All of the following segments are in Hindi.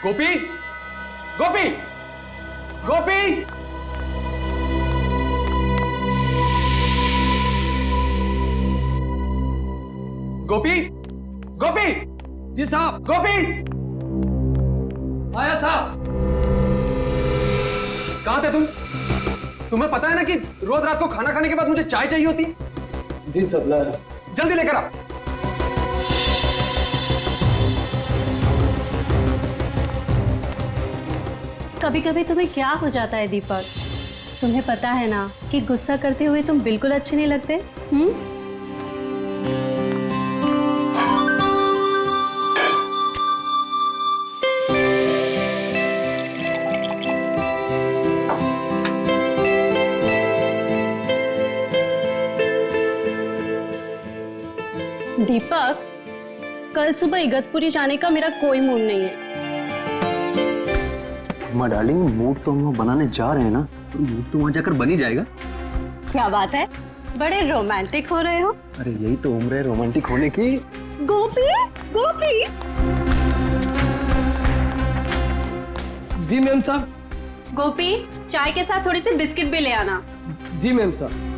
गोपी, गोपी, गोपी, गोपी, गोपी। जी साहब। गोपी, आया साहब। कहां थे तुम? तुम्हें पता है ना कि रोज रात को खाना खाने के बाद मुझे चाय चाहिए होती। जी सर, ला रहा। जल्दी लेकर आ। कभी कभी तुम्हें क्या हो जाता है दीपक? तुम्हें पता है ना कि गुस्सा करते हुए तुम बिल्कुल अच्छे नहीं लगते। दीपक, कल सुबह इगतपुरी जाने का मेरा कोई मूड नहीं है। अम्मा डार्लिंग, मूड तो हम लोग बनाने जा रहे हैं ना, तो मूड तो वहां जाकर बन ही जाएगा। क्या बात है, बड़े रोमांटिक हो रहे हो। अरे यही तो उम्र है रोमांटिक होने की। गोपी, गोपी। जी मैम साहब। गोपी, चाय के साथ थोड़ी सी बिस्किट भी ले आना। जी मैम साहब।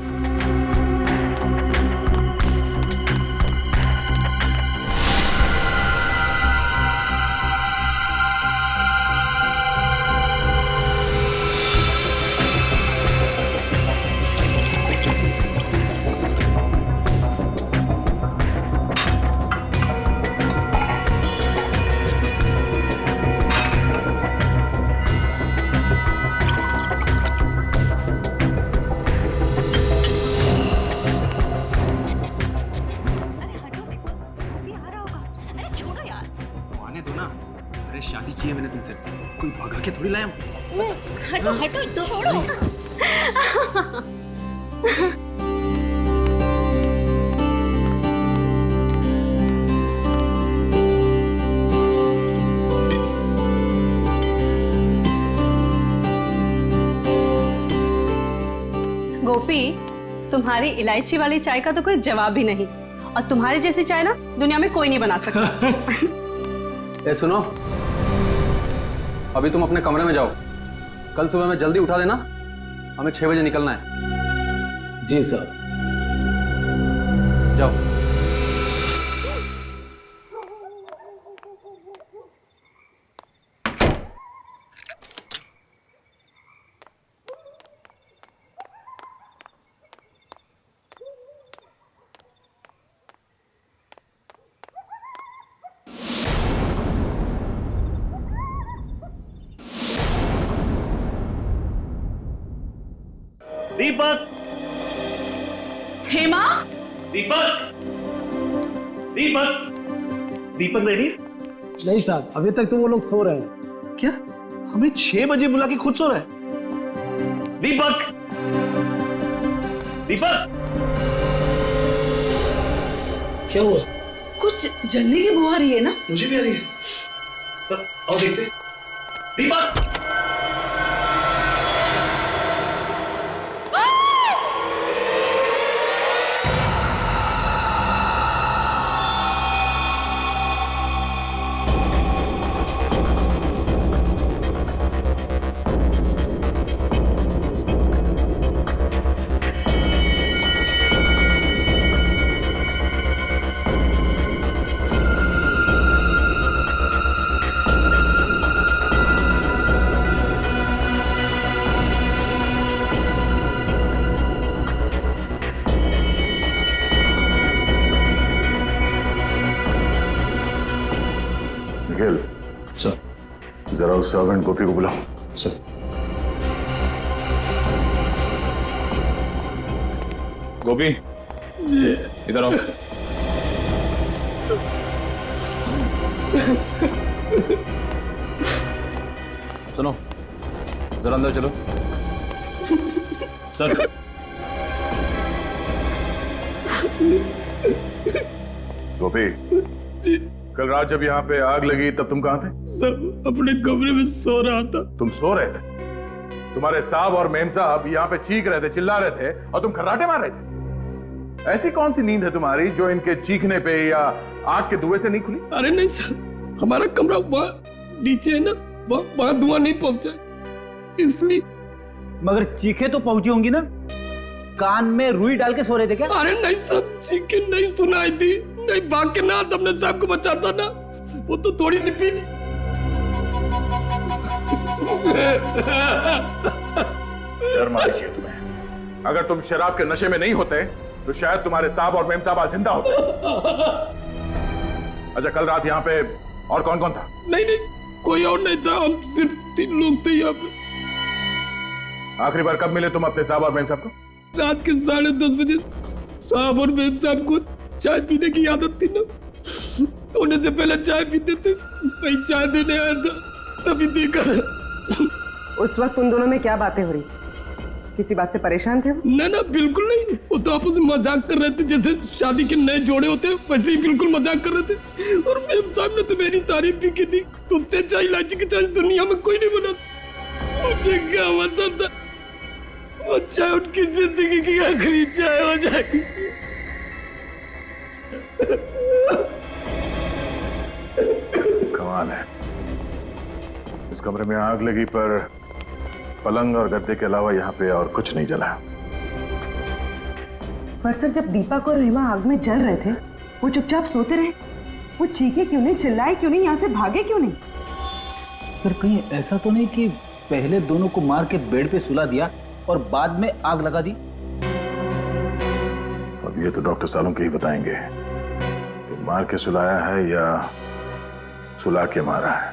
शादी की है मैंने तुमसे, कोई भगा के थोड़ी लाया हूं। हटो हटो, छोड़ो। गोपी, तुम्हारी इलायची वाली चाय का तो कोई जवाब ही नहीं, और तुम्हारी जैसी चाय ना दुनिया में कोई नहीं बना सकता। ए सुनो, अभी तुम अपने कमरे में जाओ। कल सुबह में जल्दी उठा देना, हमें 6 बजे निकलना है। जी सर। जाओ। दीपक, हेमा, दीपक, दीपक, दीपक रेडी? नहीं साहब, अभी तक तो वो लोग सो रहे हैं। क्या? हमें 6 बजे बुला के खुद सो रहा है? दीपक, दीपक, क्या हुआ? कुछ जलने की बू आ रही है ना? मुझे भी आ रही है। तब आओ देखते। दीपक, निखिल, सर। जरा उस सर्वेंट गोपी को बुलाओ। सर। गोपी, इधर आओ। सुनो, जरा अंदर चलो। सर। गोपी, कल रात जब यहाँ पे आग लगी तब तुम कहाँ थे? सर, अपने कमरे में सो रहा था। तुम सो रहे थे? तुम्हारे साहब और मेम साहब यहाँ पे चीख रहे थे, चिल्ला रहे थे और तुम खर्राटे मार रहे थे। ऐसी कौन सी नींद है तुम्हारी जो इनके चीखने पे या आग के धुएं से नहीं खुली? अरे नहीं सर, हमारा कमरा नीचे है ना, वहां धुआं नहीं पहुंचा, इसलिए। मगर चीखे तो पहुंची होंगी ना? कान में रुई डाल के सो रहे थे क्या? अरे नहीं सब चीखें नहीं सुनाई थी, नहीं भाग के ना तुमने साहब को बचाता ना, वो तो थोड़ी सी पीनी। शर्म आनी चाहिए तुम्हें। अगर तुम शराब के नशे में नहीं होते तो शायद तुम्हारे साहब और मेम साहब आज जिंदा होते। अच्छा, कल रात यहाँ पे और कौन कौन था? नहीं, कोई और नहीं था, हम सिर्फ 3 लोग थे यहाँ पे। आखिरी बार कब मिले तुम अपने साहब और मेम साहब को? रात के 10:30 बजे साहब और मेम साहब को चाय पीने की आदत थी ना, सोने से पहले चाय पीते थे, मैं चाय देने आया था तभी देखा। उस वक्त उन दोनों में क्या बातें हो रही? किसी बात से परेशान थे? ना बिल्कुल नहीं, वो तो आपस में मजाक कर रहे थे, जैसे शादी के नए जोड़े होते हैं वैसे ही बिल्कुल मजाक कर रहे थे। और मेम साहब ने तो मेरी तारीफ भी की थी, तुझसे चाय इलायची की चाय दुनिया में कोई नहीं बना। मुझे क्या पता था वो चाय उनकी जिंदगी की आखिरी चाय हो जाएगी। कमाल है, इस कमरे में आग लगी पर पलंग और गद्दे के अलावा यहाँ पे और कुछ नहीं जला। पर सर, जब दीपक और हेमा आग में जल रहे थे वो चुपचाप सोते रहे, वो चीखे क्यों नहीं, चिल्लाए क्यों नहीं, यहाँ से भागे क्यों नहीं? पर कहीं ऐसा तो नहीं कि पहले दोनों को मार के बेड पे सुला दिया और बाद में आग लगा दी? अब ये तो डॉक्टर सालों के ही बताएंगे कि मार के सुलाया है या सुला के मारा है।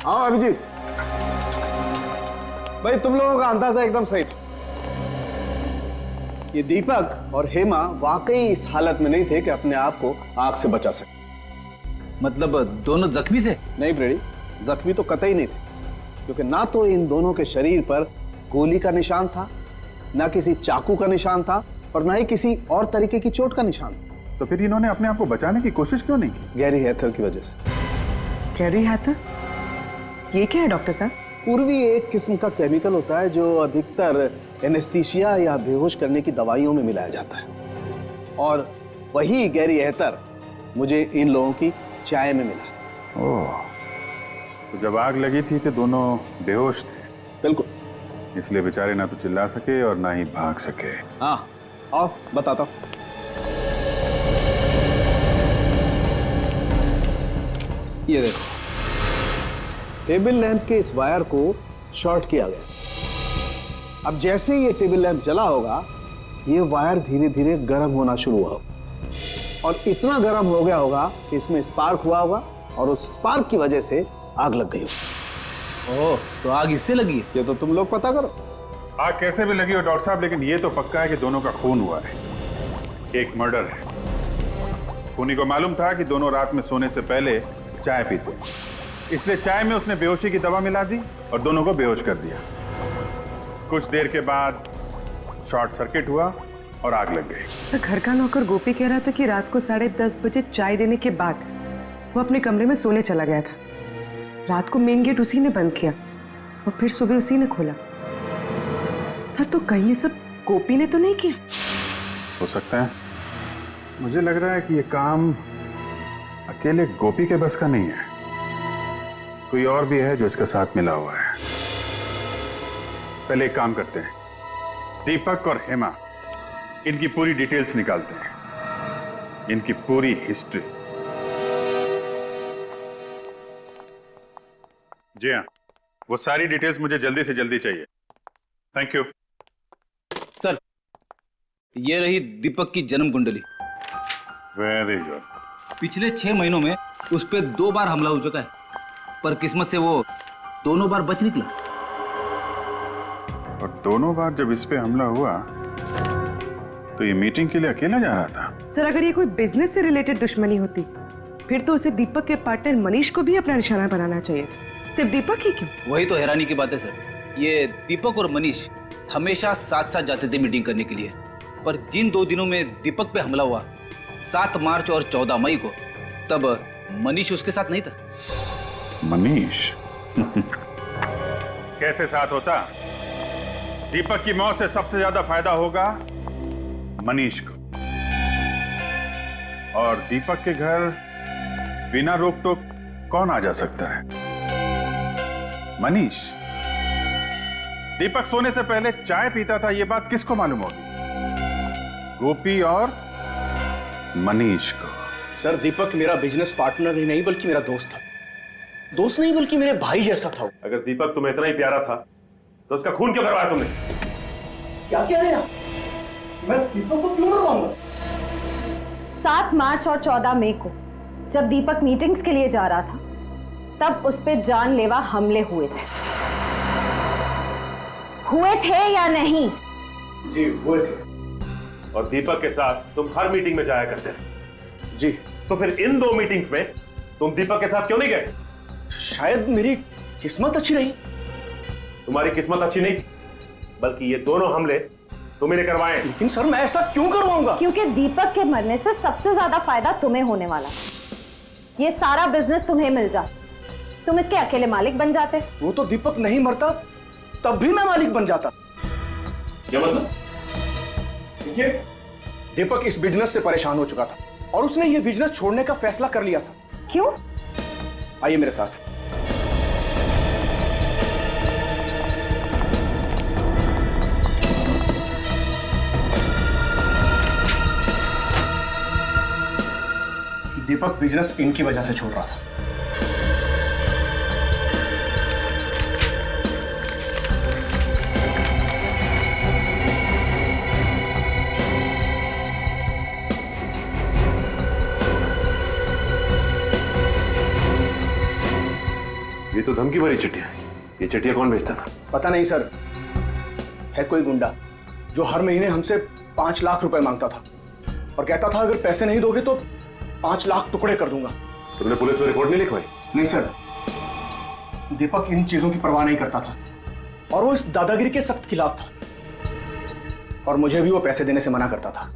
हाँ अभिजीत भाई, तुम लोगों का अंदाजा एकदम सही था। ये दीपक और हेमा वाकई इस हालत में नहीं थे कि अपने आप को आग से बचा सके। मतलब दोनों जख्मी थे? नहीं ब्रेडी, जख्मी तो कतई नहीं थे, क्योंकि ना तो इन दोनों के शरीर पर गोली का निशान था, ना किसी चाकू का निशान था, और ना ही किसी और तरीके की चोट का निशान था। तो फिर इन्होंने अपने आप को बचाने की कोशिश क्यों नहीं की? गैरी हैथर की वजह से। गैरी हैथर? ये क्या है डॉक्टर साहब? पूर्वी एक किस्म का केमिकल होता है जो अधिकतर एनेस्थीसिया या बेहोश करने की दवाइयों में मिलाया जाता है, और वही गैरी हैथर मुझे इन लोगों की चाय में मिला। ओह, तो जब आग लगी थी तो दोनों बेहोश थे? बिल्कुल, इसलिए बेचारे ना तो चिल्ला सके और ना ही भाग सके। हाँ, आओ बताता हूं। ये देखो, टेबल लैंप के इस वायर को शॉर्ट किया गया। अब जैसे ही ये टेबल लैंप जला होगा, ये वायर धीरे धीरे गर्म होना शुरू हुआ और इतना गर्म हो गया होगा कि इसमें स्पार्क हुआ होगा, और उस स्पार्क की वजह से आग लग गई होगी। ओह, तो आग इससे लगी? ये तो तुम लोग पता करो। आग कैसे भी लगी हो डॉक्टर साहब, लेकिन ये तो पक्का है कि दोनों का खून हुआ है। एक मर्डर है। खूनी को मालूम था कि दोनों रात में सोने से पहले चाय पीते हैं, इसलिए चाय में उसने बेहोशी की दवा मिला दी और दोनों को बेहोश कर दिया। कुछ देर के बाद शॉर्ट सर्किट हुआ और आग लग गई। सर, घर का नौकर गोपी कह रहा था कि रात को 10:30 बजे चाय देने के बाद वो अपने कमरे में सोने चला गया था। रात को मेन गेट उसी ने बंद किया और फिर सुबह उसी ने खोला। सर, तो कहीं ये सब गोपी ने तो नहीं किया? हो सकता है। मुझे लग रहा है कि ये काम अकेले गोपी के बस का नहीं है, कोई और भी है जो इसके साथ मिला हुआ है। पहले एक काम करते हैं, दीपक और हेमा, इनकी पूरी डिटेल्स निकालते हैं, इनकी पूरी हिस्ट्री। जी हाँ, वो सारी डिटेल्स मुझे जल्दी से जल्दी चाहिए। थैंक यू सर, ये रही दीपक की जन्म कुंडली। Very good. पिछले 6 महीनों में उस पर 2 बार हमला हो चुका है, पर किस्मत से वो दोनों बार बच निकला। और दोनों बार जब इस पे हमला हुआ तो ये मीटिंग के लिए अकेला जा रहा था। सर अगर ये कोई बिजनेस से रिलेटेड दुश्मनी होती फिर तो उसे दीपक के पार्टनर मनीष को भी अपना निशाना बनाना चाहिए, सिर्फ दीपक ही क्यों? वही तो हैरानी की बात है सर। ये दीपक और मनीष हमेशा साथ साथ जाते थे मीटिंग करने के लिए, पर जिन 2 दिनों में दीपक पे हमला हुआ 7 मार्च और 14 मई को, तब मनीष उसके साथ नहीं था। मनीष कैसे साथ होता? दीपक की मौत से सबसे ज्यादा फायदा होगा मनीष को, और दीपक के घर बिना रोक टोक कौन आ जा सकता है? मनीष। दीपक सोने से पहले चाय पीता था, यह बात किसको मालूम होगी? गोपी और मनीष को। सर दीपक मेरा बिजनेस पार्टनर ही नहीं बल्कि मेरा दोस्त था। दोस्त नहीं बल्कि मेरे भाई जैसा था। अगर दीपक तुम्हें इतना ही प्यारा था तो उसका खून क्यों करवाया तुमने? क्या कह रहे हैं आप? मैं दीपक को क्यों मरवाऊंगा? 7 मार्च और 14 मई को जब दीपक मीटिंग्स के लिए जा रहा था तब उस पे जानलेवा हमले हुए थे या नहीं? जी हुए थे। और दीपक के साथ तुम हर मीटिंग में जाया करते थे। जी। तो फिर इन 2 मीटिंग्स में तुम दीपक के साथ क्यों नहीं गए? शायद मेरी किस्मत अच्छी रही। तुम्हारी किस्मत अच्छी नहीं थी, बल्कि ये दोनों हमले तुम्हें करवाए। लेकिन सर मैं ऐसा क्यों करवाऊंगा? क्योंकि दीपक के मरने से सबसे ज्यादा फायदा तुम्हें होने वाला। ये सारा बिजनेस तुम्हें मिल जाता, तुम इसके अकेले मालिक बन जाते। वो तो दीपक नहीं मरता तब भी मैं मालिक बन जाता। क्या मतलब? देखिए, दीपक इस बिजनेस से परेशान हो चुका था और उसने ये बिजनेस छोड़ने का फैसला कर लिया था। क्यों? आइए मेरे साथ। दीपक बिजनेस इनकी वजह से छोड़ रहा था। ये तो धमकी भरी चिट्ठियां हैं। ये चिट्ठियां कौन भेजता था? पता नहीं सर, है कोई गुंडा जो हर महीने हमसे 5 लाख रुपए मांगता था और कहता था अगर पैसे नहीं दोगे तो 5 लाख टुकड़े कर दूंगा। तुमने पुलिस में रिपोर्ट नहीं लिखवाई? नहीं सर, दीपक इन चीजों की परवाह नहीं करता था और वो इस दादागिरी के सख्त खिलाफ था और मुझे भी वो पैसे देने से मना करता था।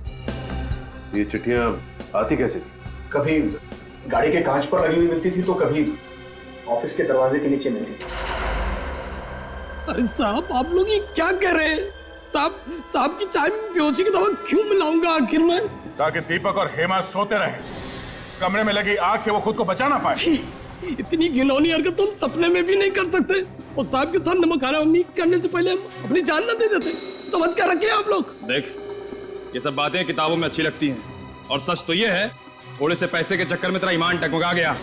ये चिट्ठियां आती कैसे थी? कभी गाड़ी के कांच पर लगी हुई मिलती थी तो कभी ऑफिस के दरवाजे के नीचे मिलती थी। अरे साहब आप लोग ये क्या कह रहे हैं? साहब की चाय में बेहोशी की दवा क्यों मिलाऊंगा आखिर में? ताकि दीपक और हेमा सोते रहे, कमरे में लगी आग से वो खुद को बचा ना पाए। इतनी घिनौनी हरकत तुम सपने में भी नहीं कर सकते। और साहब के साथ नमक हरा उम्मीद करने से पहले हम अपनी जान न दे देते। समझ क्या रखे आप लोग? देख, ये सब बातें किताबों में अच्छी लगती हैं और सच तो ये है, थोड़े से पैसे के चक्कर में तेरा ईमान टकमका गया।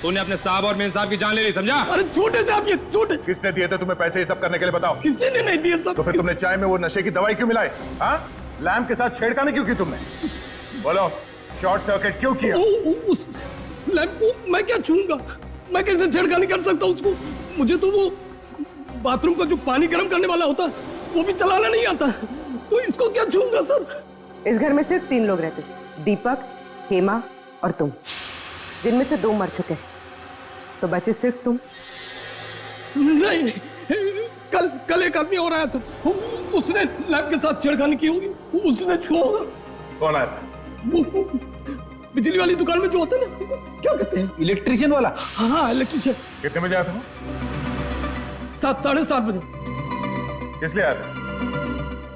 तूने अपने साहब और मेरे साहब की जान ले ली, समझा? अरे झूठे साहब, ये झूठे। किसने दिए थे तुम्हें पैसे ये सब करने के लिए? बताओ। किसी ने नहीं दिए सब। तो फिर तुमने चाय में वो नशे की दवाई क्यों मिलाई? हाँ, लैम्प के साथ छेड़खानी क्यों की तुमने? बोलो, शॉर्ट सर्किट क्यों किया? उस लैम्प को मैं क्या छूंगा? मैं कैसे छेड़खानी कर सकता हूँ उसको? मुझे तो वो बाथरूम का जो पानी गर्म करने वाला होता है वो भी चलाना नहीं आता, तो इसको क्या छूंगा सर? इस घर में सिर्फ 3 लोग रहते थे, दीपक, हेमा और तुम, जिनमें से 2 मर चुके, तो बचे सिर्फ तुम। नहीं, कल एक आदमी और आया था, उसने लैब के साथ छेड़खानी की होगी, उसने छुआ होगा। कौन आया था? वो बिजली वाली दुकान में जो होता है ना, क्या कहते हैं? इलेक्ट्रिशियन वाला? हाँ, इलेक्ट्रिशियन। कितने बजे आया था? 7, 7:30 बजे। किस लिए आया था?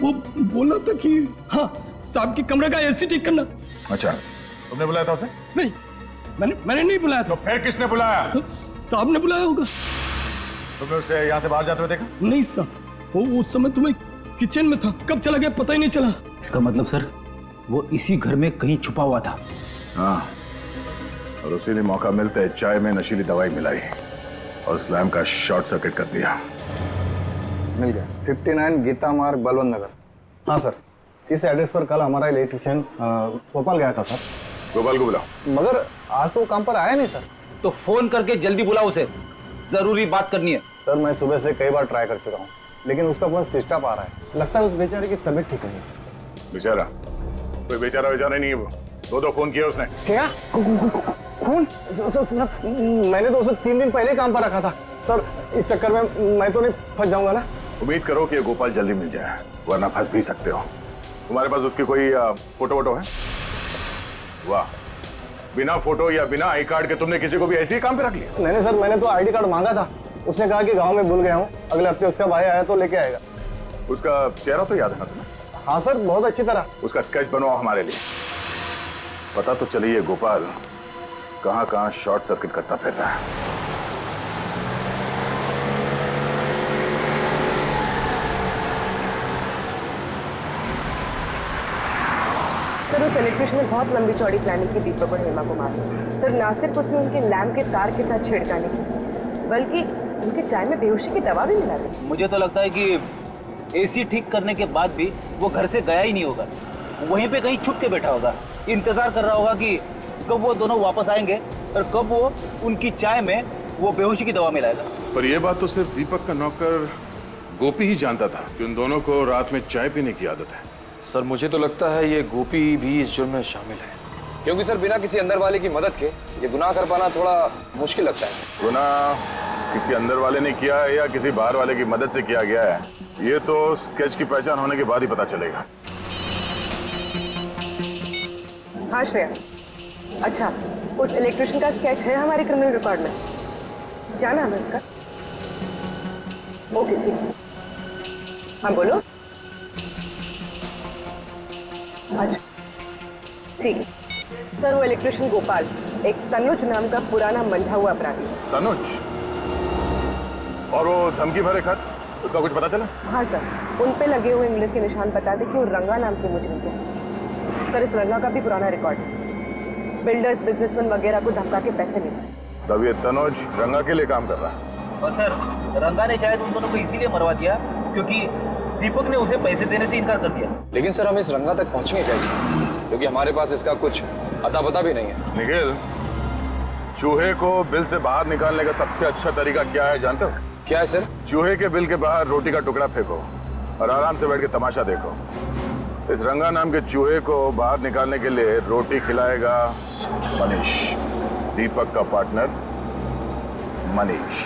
वो बोला था कि हाँ, साहब के कमरे का एसी ठीक करना। अच्छा, तुमने बुलाया था उसे? नहीं, मैंने नहीं बुलाया था। तो फिर किसने बुलाया? साहब ने बुलाया होगा। तुमने उसे यहाँ से बाहर जाते हुए देखा? नहीं साहब, वो उस समय तुम्हें किचन में था, कब चला गया पता ही नहीं चला। इसका मतलब सर वो इसी घर में कहीं छुपा हुआ था। हाँ, और उसी ने मौका मिलते चाय में नशीली दवाई मिलाई और स्लैम का शॉर्ट सर्किट कर दिया। मिल गया। 59 गीता मार्ग, बलवंत नगर। हाँ सर, इस एड्रेस पर कल हमारा इलेक्ट्रिशियन भोपाल गया था सर। गोपाल को बुलाओ। मगर आज तो काम पर आया नहीं सर। तो फोन करके जल्दी बुलाओ उसे, जरूरी बात करनी है। सर मैं सुबह से कई बार ट्राई कर चुका हूँ, लेकिन उसका फोन स्विच ऑफ आ रहा है। लगता है उस बेचारे की तबीयत ठीक नहीं। बेचारा? कोई बेचारा नहीं है वो। दो फोन किया उसने। क्या? खून? सर, मैंने तो उसे 3 दिन पहले काम पर रखा था सर। इस चक्कर में मैं तो नहीं फंस जाऊंगा ना? उम्मीद करो कि गोपाल जल्दी मिल जाए, वरना फंस भी सकते हो। तुम्हारे पास उसकी कोई फोटो वोटो है? वाह, बिना फोटो या बिना आई कार्ड के तुमने किसी को भी ऐसे ही काम पे रख लिया? नहीं सर, मैंने तो आईडी कार्ड मांगा था। उसने कहा कि गांव में भूल गया हूँ, अगले हफ्ते उसका भाई आया तो लेके आएगा। उसका चेहरा तो याद है ना तुम्हें? हाँ सर, बहुत अच्छी तरह। उसका स्केच बनवाओ हमारे लिए। पता तो चलिए ये गोपाल कहां कहां शॉर्ट सर्किट करता फिर रहा है। सर उस इलेक्ट्रिशियन ने बहुत लंबी चौड़ी प्लानिंग की दीपक और हेमा को मारने। सर ना सिर्फ उसने उनके लैम्प के तार के साथ छेड़खानी की, बल्कि उनके चाय में बेहोशी की दवा भी मिला दी। मुझे तो लगता है कि एसी ठीक करने के बाद भी वो घर से गया ही नहीं होगा, वहीं पे कहीं छुप के बैठा होगा, इंतजार कर रहा होगा कि कब वो दोनों वापस आएंगे और कब वो उनकी चाय में वो बेहोशी की दवा मिलाएगा। पर यह बात तो सिर्फ दीपक का नौकर गोपी ही जानता था कि उन दोनों को रात में चाय पीने की आदत है। सर मुझे तो लगता है ये गोपी भी इस जुर्म में शामिल है, क्योंकि सर बिना किसी अंदर वाले की मदद के ये गुनाह कर पाना थोड़ा मुश्किल लगता है सर। गुनाह किसी अंदर वाले ने किया है या किसी बाहर वाले की मदद से किया गया है, ये तो स्केच की पहचान होने के बाद ही पता चलेगा। हाँ श्रेया, अच्छा उस इलेक्ट्रिशियन का स्केच है हमारे क्रिमिनल रिकॉर्ड में? क्या नाम है उसका? ओके ठीक। हाँ बोलो। अच्छा ठीक है सर, वो इलेक्ट्रिशियन गोपाल एक तनुज नाम का पुराना मंझा हुआ अपराधी। तनुज? और वो धमकी भरे खत, उसका कुछ पता चला? हाँ सर, उन पे लगे हुए इंग्लिश के निशान बताते कि वो रंगा नाम के मुजरिम थे। सर इस रंगा का भी पुराना रिकॉर्ड है, बिल्डर्स बिजनेसमैन वगैरह को धमका के पैसे लेते। तब ये तनुज रंगा के लिए काम कर रहा है। और सर रंगा ने शायद उन दोनों को इसीलिए मरवा दिया क्योंकि दीपक ने उसे पैसे देने से इनकार कर दिया। लेकिन सर हम इस रंगा तक पहुंचेंगे कैसे, क्योंकि हमारे पास इसका कुछ अता पता भी नहीं है। निखिल, चूहे को बिल से बाहर निकालने का सबसे अच्छा तरीका क्या है जानते हो? क्या है सर? चूहे के बिल के बाहर रोटी का टुकड़ा फेंको और आराम से बैठ के तमाशा देखो। इस रंगा नाम के चूहे को बाहर निकालने के लिए रोटी खिलाएगा मनीष, दीपक का पार्टनर मनीष।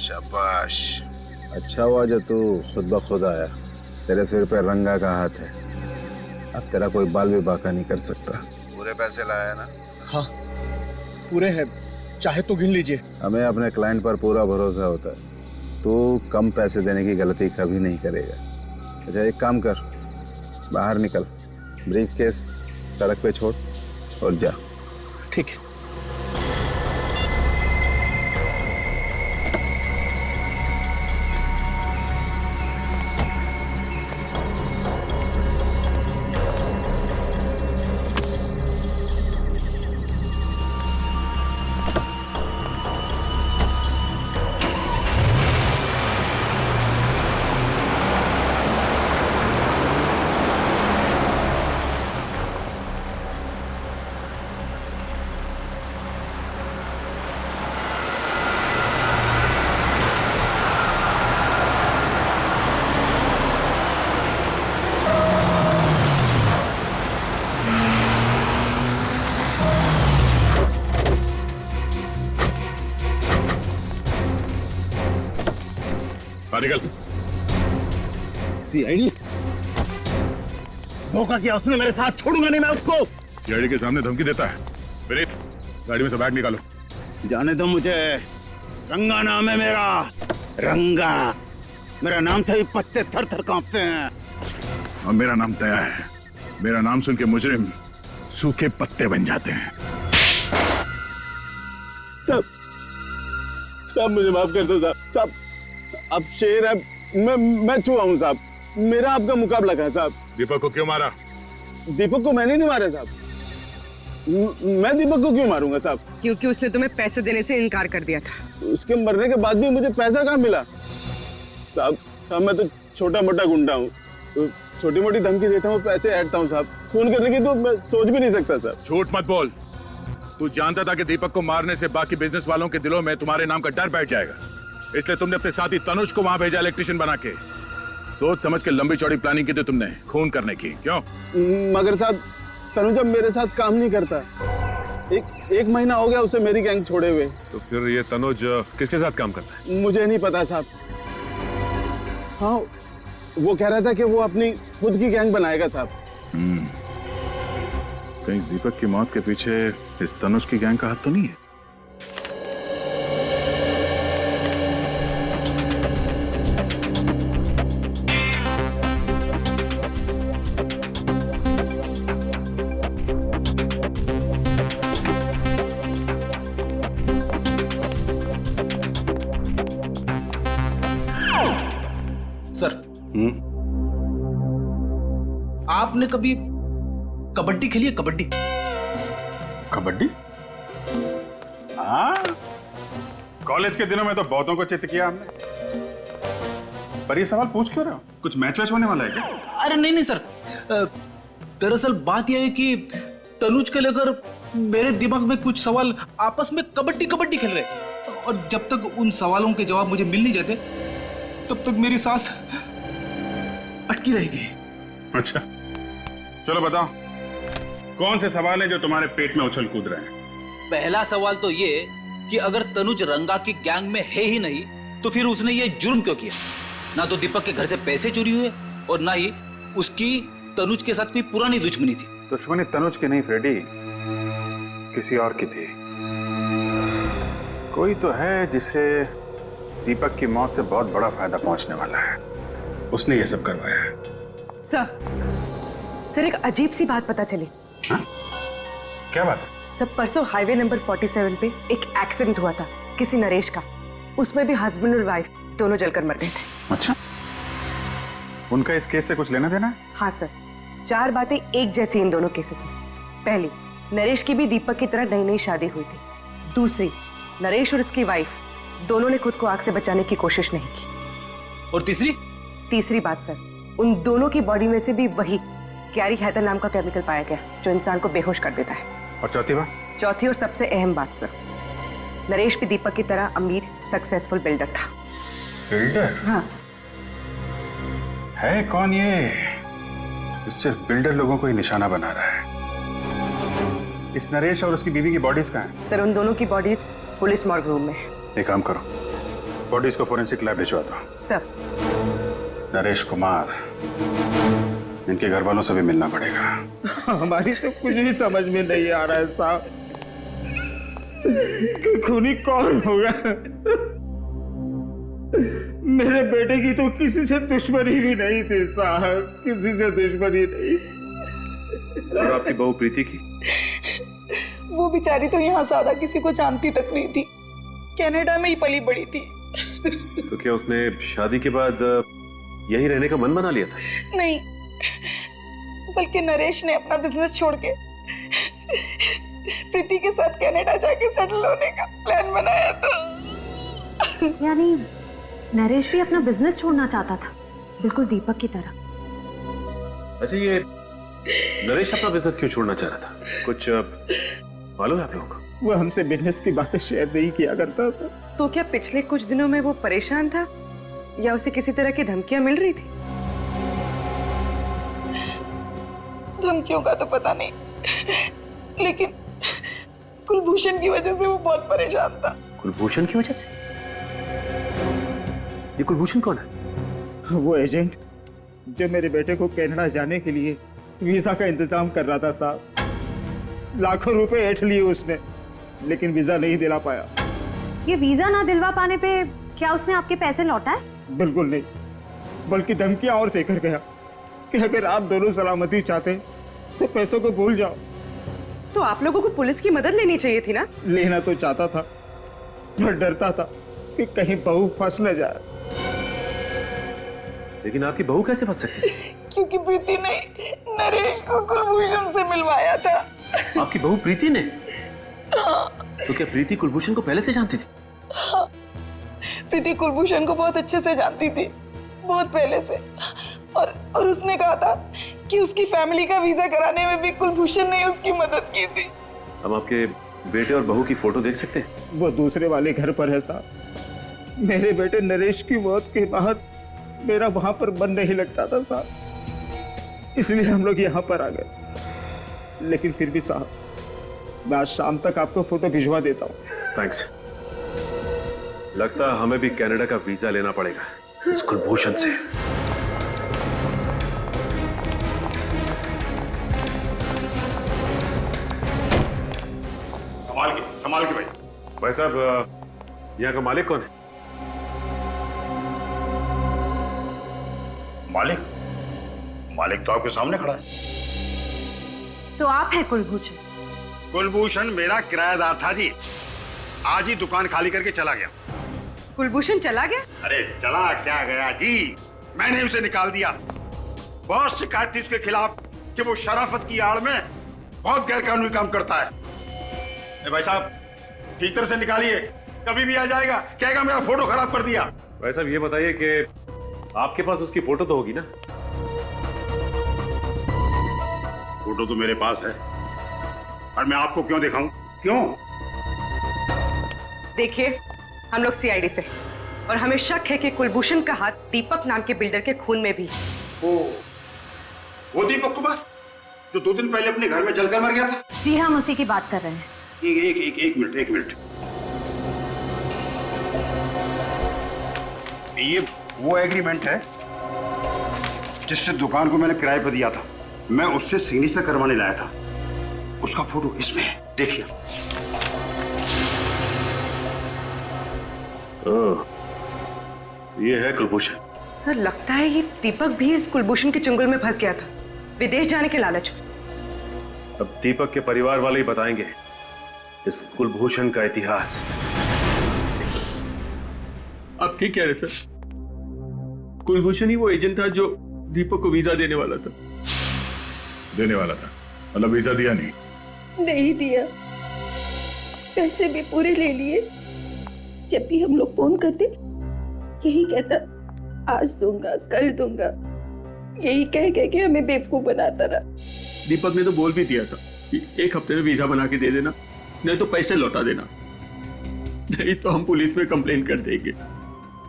शाबाश, अच्छा हुआ जो तू खुद ब खुद आया। तेरे सिर पे रंगा का हाथ है, अब तेरा कोई बाल भी बाका नहीं कर सकता। पूरे पैसे लाया ना? हाँ पूरे हैं, चाहे तो गिन लीजिए। हमें अपने क्लाइंट पर पूरा भरोसा होता है, तू कम पैसे देने की गलती कभी नहीं करेगा। अच्छा एक काम कर, बाहर निकल, ब्रीफ केस सड़क पे छोड़ और जा। ठीक है। निकल। सीआईडी धोखा किया उसने मेरे साथ, छोड़ूंगा नहीं मैं उसको। सीआईडी के सामने धमकी देता है। विनीत, गाड़ी में से बैग निकालो। जाने दो मुझे, रंगा नाम है मेरा, रंगा। मेरा नाम से ही पत्ते थर थर कांपते हैं। और मेरा नाम दया है। मेरा नाम सुन के मुजरिम सूखे पत्ते बन जाते हैं। साहब मुझे माफ कर दो साहब। साहब अब शेर है, मैं चूहा हूँ साहब। मेरा आपका मुकाबला है साहब। दीपक को क्यों मारा? दीपक को मैंने नहीं मारा साहब। मैं दीपक को क्यों मारूंगा साहब? क्योंकि उसने तुम्हें पैसे देने से इनकार कर दिया था। उसके मरने के बाद भी मुझे पैसा कहाँ मिला साहब? साहब मैं तो छोटा मोटा गुंडा हूँ, तो छोटी मोटी धमकी देता हूँ, पैसे ऐडता हूँ साहब। खून करने की तो मैं सोच भी नहीं सकता साहब। झूठ मत बोल। तू जानता था कि दीपक को मारने से बाकी बिजनेस वालों के दिलों में तुम्हारे नाम का डर बैठ जाएगा, इसलिए तुमने अपने साथी तनुज को वहां भेजा इलेक्ट्रिशियन बना के। सोच समझ के लंबी चौड़ी प्लानिंग की थी तुमने खून करने की, क्यों? मगर साहब तनुज अब मेरे साथ काम नहीं करता। एक महीना हो गया उसे मेरी गैंग छोड़े हुए। तो फिर ये तनुज किसके साथ काम करता है? मुझे नहीं पता साहब। हाँ वो कह रहा था कि वो अपनी खुद की गैंग बनाएगा साहब। कहीं इस दीपक की मौत के पीछे इस तनुज की गैंग का हाथ तो नहीं है? सर, आपने कभी कबड्डी खेली है? कबड्डी? कबड्डी? हाँ, कॉलेज के दिनों में तो बहुतों को चित किया हमने। पर ये सवाल पूछ क्यों रहे हो? कुछ मैच वैच होने वाला है क्या? अरे नहीं नहीं सर, दरअसल बात यह है कि तनुज को लेकर मेरे दिमाग में कुछ सवाल आपस में कबड्डी कबड्डी खेल रहे हैं, और जब तक उन सवालों के जवाब मुझे मिल नहीं जाते तब तक मेरी सांस अटकी रहेगी। अच्छा, चलो बताओ, कौन से सवाल है जो तुम्हारे पेट में उछल कूद रहे हैं? पहला सवाल तो ये कि अगर तनुज रंगा की गैंग में है ही नहीं तो फिर उसने ये जुर्म क्यों किया? ना तो दीपक के घर से पैसे चोरी हुए और ना ही उसकी तनुज के साथ कोई पुरानी दुश्मनी थी। दुश्मनी तनुज की नहीं फ्रेडी, किसी और की थी। कोई तो है जिसे दीपक की मौत से बहुत बड़ा फायदा पहुंचने वाला है, उसने ये सब करवाया है। सर एक अजीब सी बात पता चली। हाँ? क्या बात है? सब परसों हाईवे नंबर 47 पे एक एक्सीडेंट हुआ था किसी नरेश का। उसमें भी हस्बैंड और वाइफ दोनों जलकर मर गए थे। अच्छा, उनका इस केस से कुछ लेना देना है? हाँ सर, 4 बातें एक जैसी इन दोनों केसेस में। पहली, नरेश की भी दीपक की तरह नई नई शादी हुई थी। दूसरी, नरेश और उसकी वाइफ दोनों ने खुद को आग से बचाने की कोशिश नहीं की। और तीसरी बात सर, उन दोनों की बॉडी में से भी वही कैरी हैथर नाम का केमिकल पाया गया जो इंसान को बेहोश कर देता है। और चौथी बात? चौथी और सबसे अहम बात सर, नरेश भी दीपक की तरह अमीर सक्सेसफुल बिल्डर था। बिल्डर? हाँ। है कौन ये सिर्फ बिल्डर लोगों को ही निशाना बना रहा है? इस नरेश और उसकी बीवी की बॉडीज कहाँ हैं? सर उन दोनों की बॉडीज पुलिस मॉर्ग रूम में है। एक काम करो, बॉडीज को फोरेंसिक लैब भिजवा दो। सर नरेश कुमार, इनके घर वालों से भी मिलना पड़ेगा। हमारी तो कुछ भी समझ में नहीं आ रहा है साहब कि खूनी कौन होगा। मेरे बेटे की तो किसी से दुश्मनी भी नहीं थी साहब, किसी से दुश्मनी नहीं। और आपकी बहू प्रीति की? वो बेचारी तो यहाँ ज्यादा किसी को जानती तक नहीं थी, कनाडा में ही पली बड़ी थी। तो क्या उसने शादी के बाद यही रहने का मन बना लिया था? नहीं, बल्कि नरेश ने अपना बिजनेस छोड़ के प्रीति के साथ कनाडा जाके सेटल होने का प्लान बनाया था। यानी नरेश भी अपना बिजनेस छोड़ना चाहता था, बिल्कुल दीपक की तरह। अच्छा, ये नरेश अपना बिजनेस क्यों छोड़ना चाह रहा था? कुछ मालूम है आप लोगों को? वो हमसे बिजनेस की बातें शेयर नहीं किया करता था। तो क्या पिछले कुछ दिनों में वो परेशान था या उसे किसी तरह की धमकियां मिल रही थी? धमकियों का तो पता नहीं, लेकिन कुलभूषण की वजह से वो बहुत परेशान था। कुलभूषण की वजह से? ये कुलभूषण कौन है? वो एजेंट जो मेरे बेटे को कनाडा जाने के लिए वीजा का इंतजाम कर रहा था साहब। लाखों रुपए ऐंठ लिए उसने, लेकिन वीजा नहीं दिला पाया। ये वीजा ना दिलवा पाने पे क्या उसने आपके पैसे लौटाए? बिल्कुल नहीं, बल्कि धमकियां और देकर गया कि अगर आप दोनों सलामती चाहते तो पैसों को भूल जाओ। तो आप लोगों को पुलिस की मदद लेनी चाहिए थी ना? लेना तो चाहता था, पर डरता था कि कहीं बहू फंस न जाए। लेकिन आपकी बहू कैसे फंस सकती है? क्योंकि प्रीति ने नरेश को कुलभूषण से मिलवाया था। आपकी बहू प्रीति ने? तो क्या प्रीति कुलभूषण को पहले से जानती थी? हाँ, प्रीति कुलभूषण को बहुत अच्छे से जानती थी, बहुत पहले से। और उसने कहा था कि उसकी फैमिली का वीजा कराने में भी कुलभूषण ने उसकी मदद की थी। हम आपके बेटे और बहू की फोटो देख सकते हैं? वो दूसरे वाले घर पर है साहब। मेरे बेटे नरेश की मौत के बाद मेरा वहां पर मन नहीं लगता था साहब, इसलिए हम लोग यहाँ पर आ गए। लेकिन फिर भी साहब, मैं आज शाम तक आपको फोटो भिजवा देता हूँ। थैंक्स। लगता है हमें भी कनाडा का वीजा लेना पड़ेगा इस कुलभूषण से। संभाल के भाई। भाई साहब, यहाँ का मालिक कौन है? मालिक तो आपके सामने खड़ा है। तो आप हैं कुलभूषण? कुलभूषण मेरा किराएदार था जी, आज ही दुकान खाली करके चला गया। कुलभूषण चला गया? अरे चला क्या गया जी, मैंने उसे निकाल दिया। बहुत शिकायत थी उसके खिलाफ कि वो शराफत की आड़ में बहुत गैरकानूनी काम करता है। भाई साहब, ठीक तरह से निकालिए, कभी भी आ जाएगा, कहेगा मेरा फोटो खराब कर दिया। भाई साहब, ये बताइए कि आपके पास उसकी फोटो तो होगी ना? फोटो तो मेरे पास है, और मैं आपको क्यों दिखाऊं? क्यों? देखिए, हम लोग सीआईडी से, और हमें शक है कि कुलभूषण का हाथ दीपक नाम के बिल्डर के खून में भी। वो दीपक कुमार जो 2 दिन पहले अपने घर में जलकर मर गया था? जी हम उसी की बात कर रहे हैं। एक मिनट। ये वो एग्रीमेंट है जिससे दुकान को मैंने किराए पर दिया था। मैं उससे सिग्नेचर करवाने लाया था। उसका फोटो इसमें है, देखिए। ये है कुलभूषण। सर, लगता है ये दीपक भी इस कुलभूषण के चंगुल में फंस गया था, विदेश जाने के लालच में। अब दीपक के परिवार वाले ही बताएंगे इस कुलभूषण का इतिहास। आप ठीक कह रहे सर, कुलभूषण ही वो एजेंट था जो दीपक को वीजा देने वाला था। मतलब वीजा दिया नहीं? नहीं दिया, पैसे भी पूरे ले लिए। जब भी हम लोग फोन करते यही कहता, आज दूंगा, कल दूंगा, यही कह के हमें बेवकूफ बनाता रहा। दीपक ने तो बोल भी दिया था कि 1 हफ्ते में वीजा बना के दे देना, नहीं तो पैसे लौटा देना, नहीं तो हम पुलिस में कंप्लेन कर देंगे।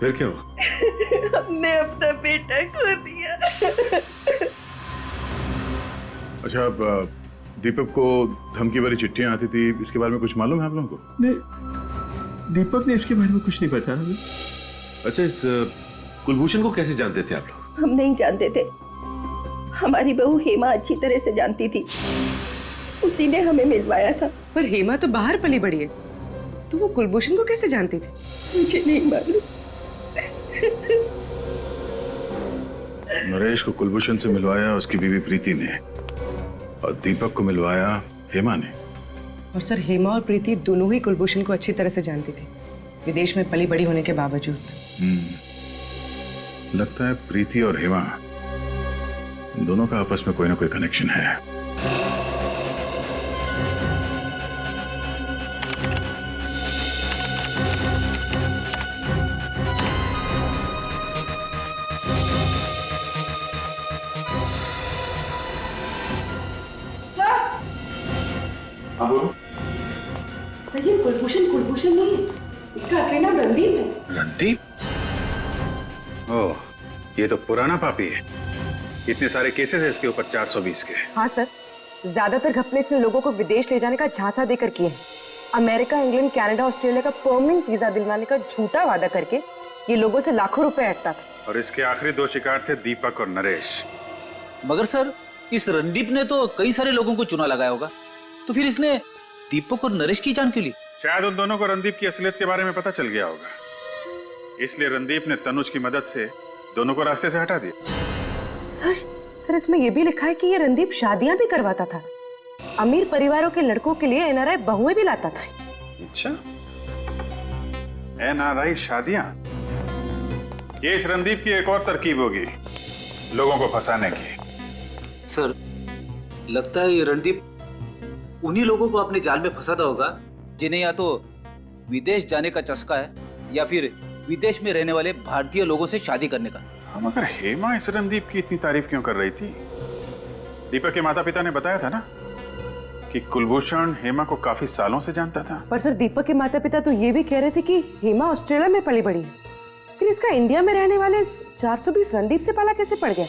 फिर क्या हुआ? हमने अपना बेटा खो दिया। अच्छा, अब दीपक को धमकी वाली चिट्ठियां आती थी, इसके बारे में कुछ मालूम है आप लोगों को? नहीं, दीपक ने इसके बारे में कुछ नहीं बताया हमें। अच्छा, इस कुलभूषण को कैसे जानते थे आप लोग? हम नहीं जानते थे, हमारी बहू हेमा अच्छी तरह से जानती थी, उसी ने हमें मिलवाया था। पर हेमा तो बाहर पली बड़ी है, तो वो कुलभूषण को कैसे जानती थी? मुझे नहीं मालूम। नरेश को कुलभूषण से मिलवाया उसकी बीवी प्रीति ने, और दीपक को मिलवाया हेमा ने। और सर, हेमा और प्रीति दोनों ही कुलभूषण को अच्छी तरह से जानती थी, विदेश में पली बड़ी होने के बावजूद। लगता है प्रीति और हेमा दोनों का आपस में कोई ना कोई कनेक्शन है। हाँ बोलो। सर, ये कुलभूषण नहीं है, इसका असली नाम रणदीप है। रणदीप? ओह, ये तो पुराना पापी है। इतने सारे केसेस है इसके ऊपर, 420 के। हाँ सर, ज्यादातर घपले इसने लोगों को विदेश ले जाने का झांसा देकर किए हैं। अमेरिका, इंग्लैंड, कनाडा, ऑस्ट्रेलिया का परमानेंट वीजा दिलवाने का झूठा वादा करके ये लोगों से लाखों रुपए ऐंठता था। और इसके आखिरी 2 शिकार थे दीपक और नरेश। मगर सर, इस रणदीप ने तो कई सारे लोगों को चुना लगाया होगा, तो फिर इसने दीपक और नरेश की जान क्यों ली? शायद उन दोनों को रणदीप की असलियत के बारे में पता चल गया होगा, इसलिए रणदीप ने तनुज की मदद से दोनों को रास्ते से हटा दिया। सर इसमें यह भी लिखा है कि ये रणदीप शादियां भी करवाता था, अमीर परिवारों के लड़कों के लिए एनआरआई बहुएं भी लाता था। अच्छा, एनआरआई शादियां, ये इस रणदीप की एक और तरकीब होगी लोगों को फंसाने की। सर, लगता है ये रणदीप उन्हीं लोगों को अपने जाल में फंसाता होगा जिन्हें या तो विदेश जाने का चस्का है या फिर विदेश में रहने वाले भारतीय लोगों से शादी करने का। हम मगर हेमा इस रणदीप की इतनी तारीफ क्यों कर रही थी? दीपक के माता पिता ने बताया था ना कि कुलभूषण हेमा को काफी सालों से जानता था। पर सर दीपक के माता पिता तो ये भी कह रहे थे कि हेमा ऑस्ट्रेलिया में पली बड़ी है, फिर इसका इंडिया में रहने वाले 420 रणदीप से पाला कैसे पड़ गया?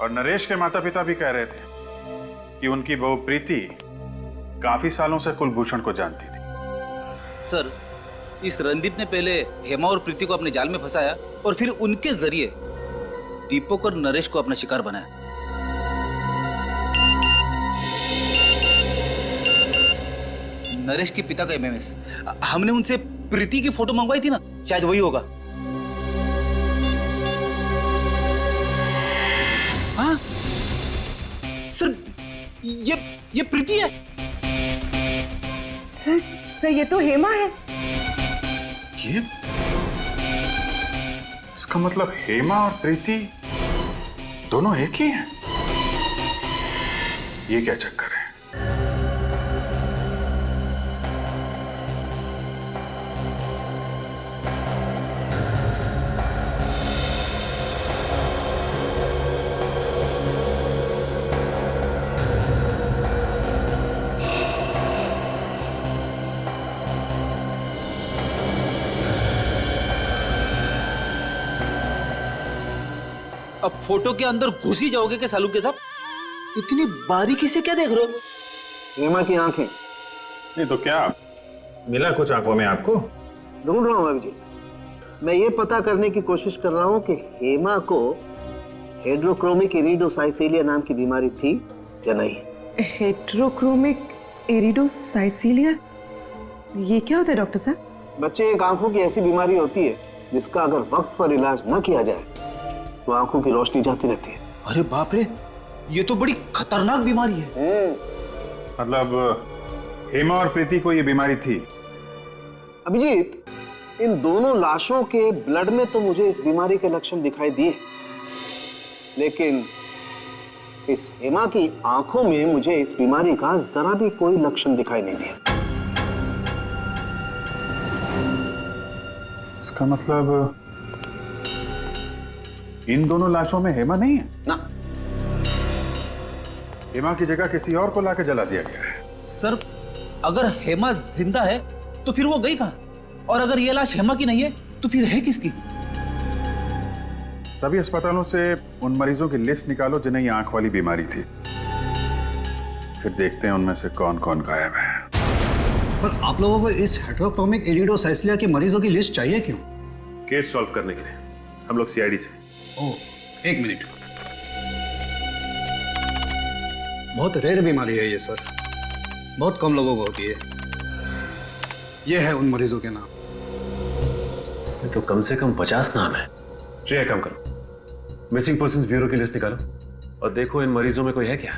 और नरेश के माता पिता भी कह रहे थे कि उनकी बहू प्रीति काफी सालों से कुलभूषण को जानती थी। सर, इस रणदीप ने पहले हेमा और प्रीति को अपने जाल में फंसाया और फिर उनके जरिए दीपक और नरेश को अपना शिकार बनाया। नरेश के पिता का एमएमएस, हमने उनसे प्रीति की फोटो मंगवाई थी ना, शायद वही होगा। हाँ सर, ये प्रीति है। सर ये तो हेमा है। ये इसका मतलब हेमा और प्रीति दोनों एक ही हैं। ये क्या चक्कर है? अब फोटो के अंदर घुस ही जाओगे क्या सालू के साथ? इतनी बारीकी से क्या देख रहे हो? हेमा की आंखें। नहीं तो क्या मिला कुछ आंखों में आपको? ढूंढ रहा हूं अभिजीत। मैं ये पता करने की कोशिश कर रहा हूं कि हेमा को हेड्रोक्रोमिक इरिडोसाइसिलिया नाम की बीमारी थी या नहीं। हेड्रोक्रोमिक इरिडोसाइसिलिया, ये क्या होता है डॉक्टर साहब? बच्चे, एक आंखों की ऐसी बीमारी होती है जिसका अगर वक्त पर इलाज न किया जाए तो आंखों की रोशनी जाती रहती है। अरे बाप रे, ये तो बड़ी खतरनाक बीमारी है। मतलब हेमा और प्रीति को ये बीमारी थी? अभिजीत, इन दोनों लाशों के ब्लड में तो मुझे इस बीमारी के लक्षण दिखाई दिए, लेकिन इस हेमा की आंखों में मुझे इस बीमारी का जरा भी कोई लक्षण दिखाई नहीं दिया। इसका मतलब इन दोनों लाशों में हेमा नहीं है ना। हेमा की जगह किसी और को लाकर जला दिया गया है। सर, अगर हेमा जिंदा है तो फिर वो गई कहां? और अगर ये लाश हेमा की नहीं है तो फिर है किसकी? सभी अस्पतालों से उन मरीजों की लिस्ट निकालो जिन्हें ये आंख वाली बीमारी थी, फिर देखते हैं उनमें से कौन कौन गायब है। पर आप लोगों को इस हेड्रोक्रोमिक इरिडोसाइसिलिया के मरीजों की लिस्ट चाहिए क्यों? केस सॉल्व करने के लिए हम लोग सीआईडी से। ओह, एक मिनट। बहुत रेयर बीमारी है ये सर, बहुत कम लोगों को होती है। ये है उन मरीजों के नाम। तो कम से कम 50 नाम है। श्रेया, काम करो, मिसिंग पर्संस ब्यूरो की लिस्ट निकालो और देखो इन मरीजों में कोई है क्या।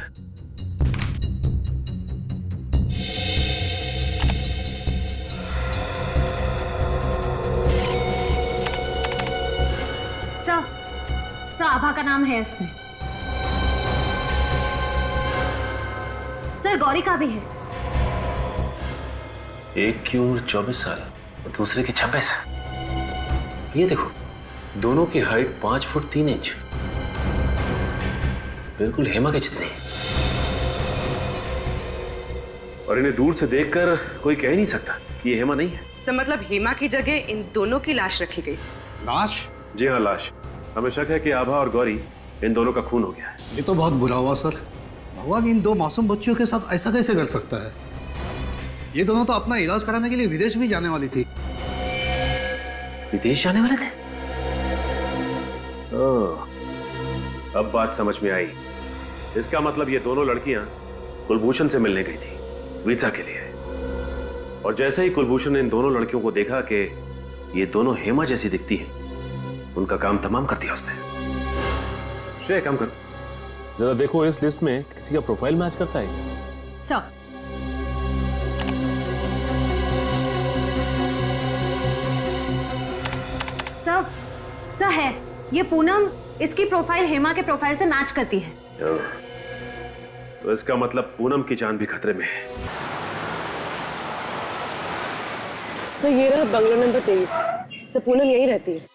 सर, आभा का नाम है इसमें। सर, गौरी का भी है। एक की उम्र 24 साल और दूसरे की 26। ये देखो, दोनों की हाइट 5 फुट 3 इंच, बिल्कुल हेमा के जितनी। और इन्हें दूर से देखकर कोई कह नहीं सकता कि ये हेमा नहीं है। सर, मतलब हेमा की जगह इन दोनों की लाश रखी गई। लाश? जी हाँ, लाश। हमें शक है कि आभा और गौरी इन दोनों का खून हो गया है। ये तो बहुत बुरा हुआ सर। भगवान इन दो मासूम बच्चियों के साथ ऐसा कैसे कर सकता है? ये दोनों तो अपना इलाज कराने के लिए विदेश भी जाने वाली थी। विदेश जाने वाले थे? ओह, अब बात समझ में आई। इसका मतलब ये दोनों लड़कियां कुलभूषण से मिलने गई थी वीजा के लिए, और जैसे ही कुलभूषण ने इन दोनों लड़कियों को देखा कि ये दोनों हेमा जैसी दिखती हैं, उनका काम तमाम कर दिया उसने। श्रेय, काम कर, जरा देखो इस लिस्ट में किसी का प्रोफाइल मैच करता है। सर, सर है, ये पूनम, इसकी प्रोफाइल हेमा के प्रोफाइल से मैच करती है। तो इसका मतलब पूनम की जान भी खतरे में है। सर ये रहा बंगला नंबर 23। सर पूनम यहीं रहती है।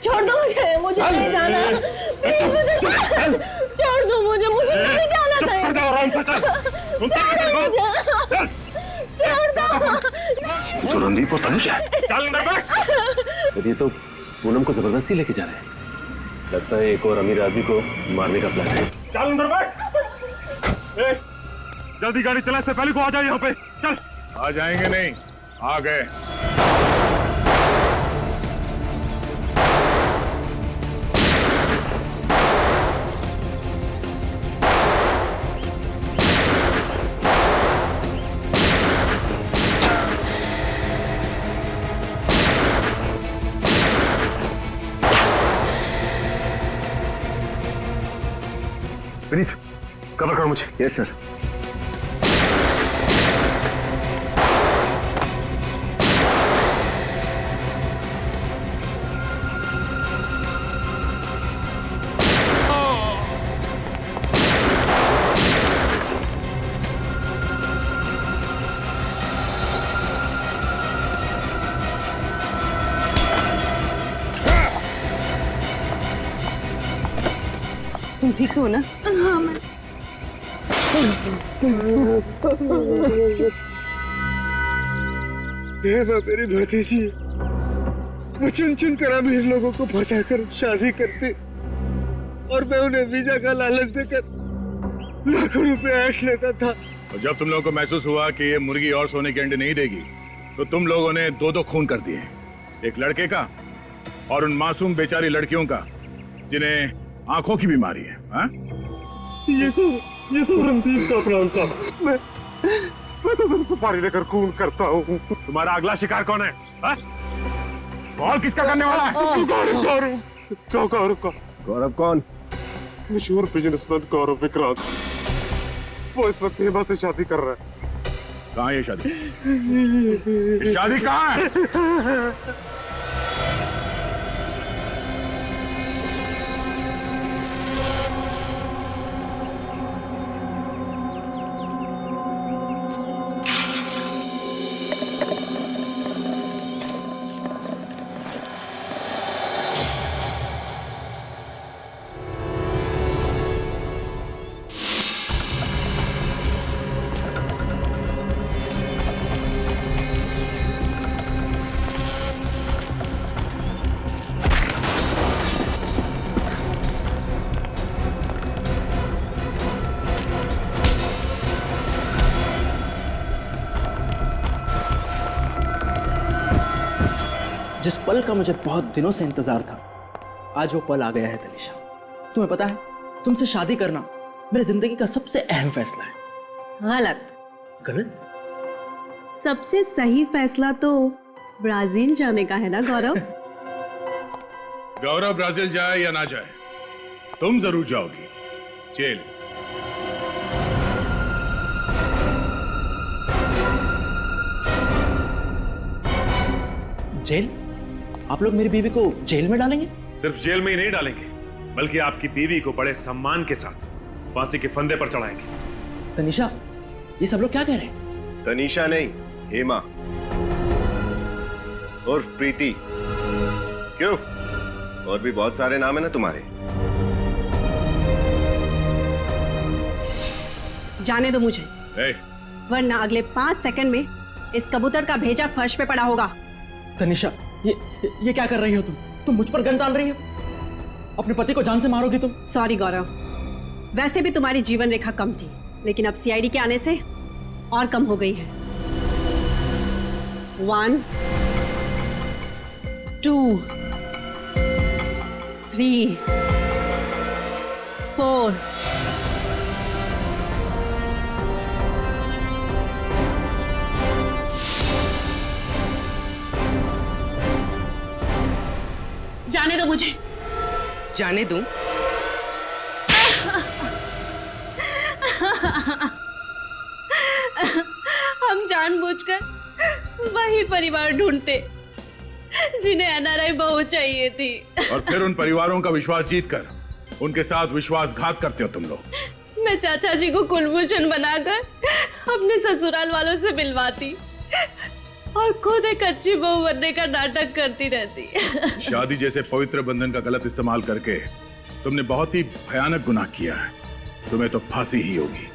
छोड़ दो मुझे, मुझे नहीं जाना। प्लीज मुझे छोड़ दो, मुझे नहीं जाना कहीं। छोड़ दो। तो रणदीप और तनुज है। यदि तो पूनम को जबरदस्ती लेके जा रहे हैं, लगता है एक और अमीर आदमी को मारने का प्लान है। चल अंदर बैठ। जल्दी गाड़ी चला, इससे पहले को आ जाए यहाँ पे। चल। आ जाएंगे नहीं, आ गए। विनीत, कवर करो मुझे। Yes sir. तुम ठीक तो हो ना? हाँ मैं। मेरी भतीजी, वो चुन चुन कर अमीर लोगों को फंसा कर शादी करते, और मैं उन्हें वीजा का लालच देकर लाखों रुपए ऐंठ लेता था। और जब तुम लोगों को महसूस हुआ कि ये मुर्गी और सोने के अंडे नहीं देगी, तो तुम लोगों ने दो खून कर दिए, एक लड़के का और उन मासूम बेचारी लड़कियों का जिन्हें आंखों की बीमारी है। हाँ? ये सब रणदीप का प्लान था। मैं तो सिर्फ सुपारी लेकर खून करता हूँ। तुम्हारा अगला शिकार कौन है? हाँ? और किसका करने वाला है? गौरव कौन? मशहूर बिजनेसमैन गौरव विक्रांत। वो इस वक्त हेमा से शादी कर रहा है। कहाँ है ये शादी? ये शादी कहाँ है? जिस पल का मुझे बहुत दिनों से इंतजार था, आज वो पल आ गया है तनिषा। तुम्हें पता है, तुमसे शादी करना मेरी जिंदगी का सबसे अहम फैसला है। गलत। गलत? सबसे सही फैसला तो ब्राजील जाने का है ना गौरव? गौरव ब्राजील जाए या ना जाए, तुम जरूर जाओगी जेल। जेल? आप लोग मेरी बीवी को जेल में डालेंगे? सिर्फ जेल में ही नहीं डालेंगे, बल्कि आपकी बीवी को बड़े सम्मान के साथ फांसी के फंदे पर चढ़ाएंगे। तनिषा, ये सब लोग क्या कह रहे हैं? तनिषा नहीं, हेमा और प्रीति। क्यों, और भी बहुत सारे नाम है ना तुम्हारे। जाने दो मुझे, वरना अगले 5 सेकंड में इस कबूतर का भेजा फर्श पे पड़ा होगा। तनिषा, ये क्या कर रही हो तुम? तुम मुझ पर गन डाल रही हो? अपने पति को जान से मारोगी तुम? सॉरी गौरव, वैसे भी तुम्हारी जीवन रेखा कम थी, लेकिन अब सीआईडी के आने से और कम हो गई है। 1 2 3 4 जाने दो मुझे। जाने दूं? हम जानबूझकर वही परिवार ढूंढते जिन्हें एनआरआई बहू चाहिए थी, और फिर उन परिवारों का विश्वास जीतकर उनके साथ विश्वासघात करते हो तुम लोग। मैं चाचा जी को कुलभूषण बनाकर अपने ससुराल वालों से मिलवाती और खुद एक अच्छी बहू बनने का नाटक करती रहती। शादी जैसे पवित्र बंधन का गलत इस्तेमाल करके तुमने बहुत ही भयानक गुनाह किया है। तुम्हें तो फांसी ही होगी।